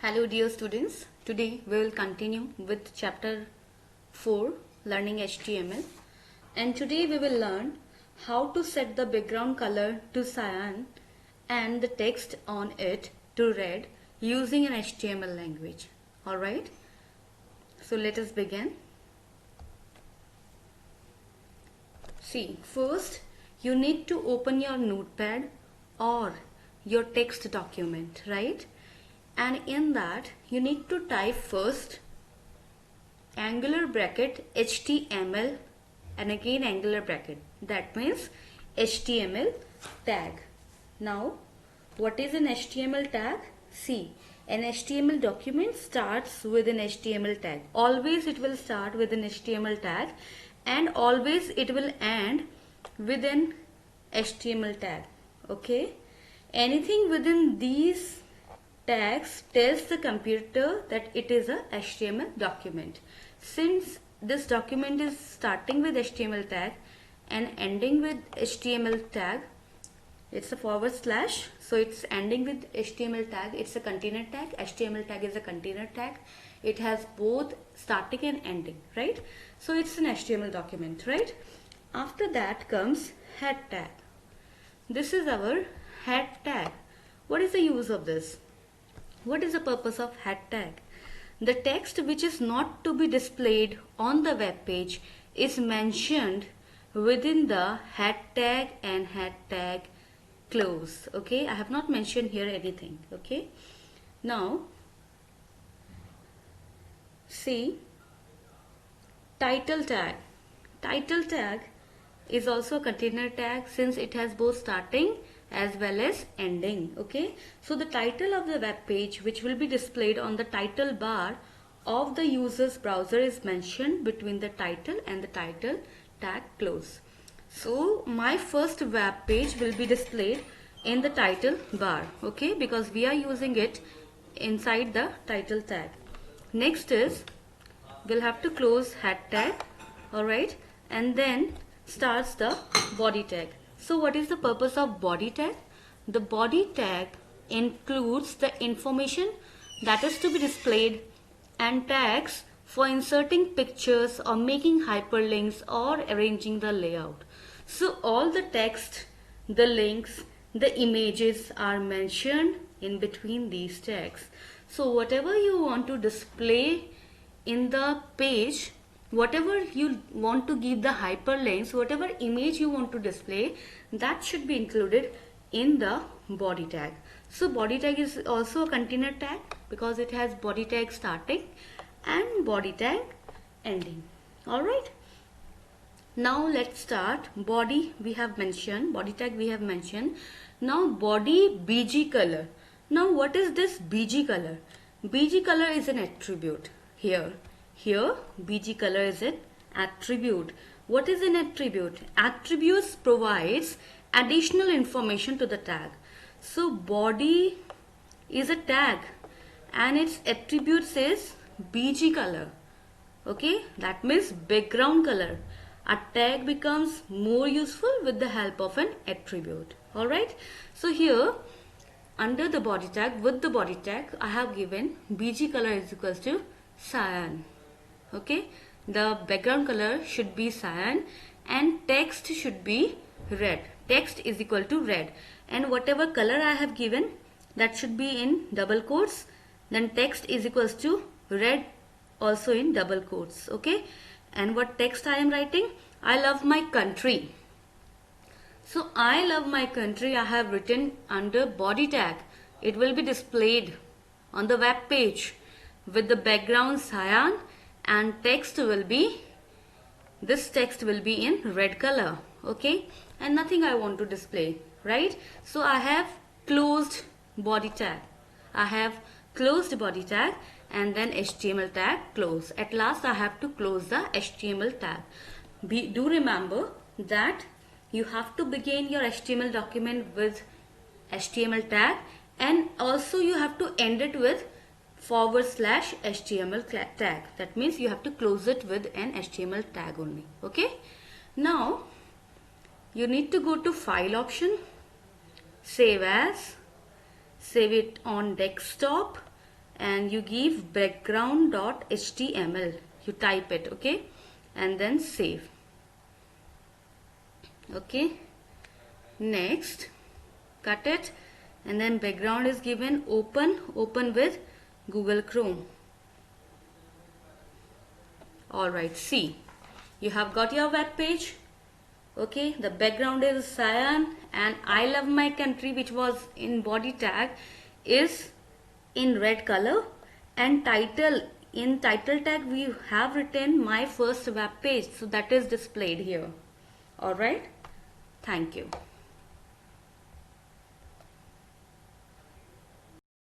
Hello dear students, today we will continue with chapter 4 learning HTML, and today we will learn how to set the background color to cyan and the text on it to red using an HTML language. Alright, so let us begin. See, first you need to open your notepad or your text document, right? And in that you need to type first angular bracket HTML and again angular bracket, that means HTML tag. Now what is an HTML tag? See, an HTML document starts with an HTML tag. Always it will start with an HTML tag and always it will end with an HTML tag. Okay, anything within these tags tells the computer that it is a HTML document. Since this document is starting with HTML tag and ending with HTML tag, it's a forward slash, so it's ending with HTML tag. It's a container tag. HTML tag is a container tag. It has both starting and ending, right? So it's an HTML document, right? After that comes head tag. This is our head tag. What is the use of this? What is the purpose of head tag? The text which is not to be displayed on the web page is mentioned within the head tag and head tag close. Okay, I have not mentioned here anything. Okay, now see title tag. Title tag is also a container tag since it has both starting as well as ending. Okay, so the title of the web page which will be displayed on the title bar of the user's browser is mentioned between the title and the title tag close. So my first web page will be displayed in the title bar, okay, because we are using it inside the title tag. Next is we'll have to close head tag, alright, and then starts the body tag. So what is the purpose of body tag? The body tag includes the information that is to be displayed and tags for inserting pictures or making hyperlinks or arranging the layout. So all the text, the links, the images are mentioned in between these tags. So whatever you want to display in the page, whatever you want to give the hyperlinks, whatever image you want to display, that should be included in the body tag. So body tag is also a container tag because it has body tag starting and body tag ending. Alright, now let's start. Body we have mentioned, body tag we have mentioned. Now body BG color. Now what is this BG color? BG color is an attribute. Here BG color is an attribute. What is an attribute? Attributes provides additional information to the tag. So body is a tag and its attributes is BG color. Okay, that means background color. A tag becomes more useful with the help of an attribute. Alright, so here under the body tag, with the body tag, I have given BG color is equals to cyan. Okay, the background color should be cyan and text should be red. Text is equal to red, and whatever color I have given, that should be in double quotes. Then text is equals to red also in double quotes. Okay, and what text I am writing? I love my country. So I love my country I have written under body tag. It will be displayed on the web page with the background cyan and text will be, this text will be in red color. Okay, and nothing I want to display, right? So I have closed body tag. I have closed body tag and then HTML tag close. At last I have to close the HTML tag. Do remember that you have to begin your HTML document with HTML tag and also you have to end it with / HTML tag. That means you have to close it with an HTML tag only. Okay, now you need to go to file option, save as, save it on desktop and you give background.html. You type it, okay, and then save. Okay, next, cut it, and then background is given, open with Google Chrome. Alright, see, you have got your web page. Okay, the background is cyan, and I love my country, which was in body tag, is in red color, and in title tag we have written my first web page, so that is displayed here. Alright, thank you.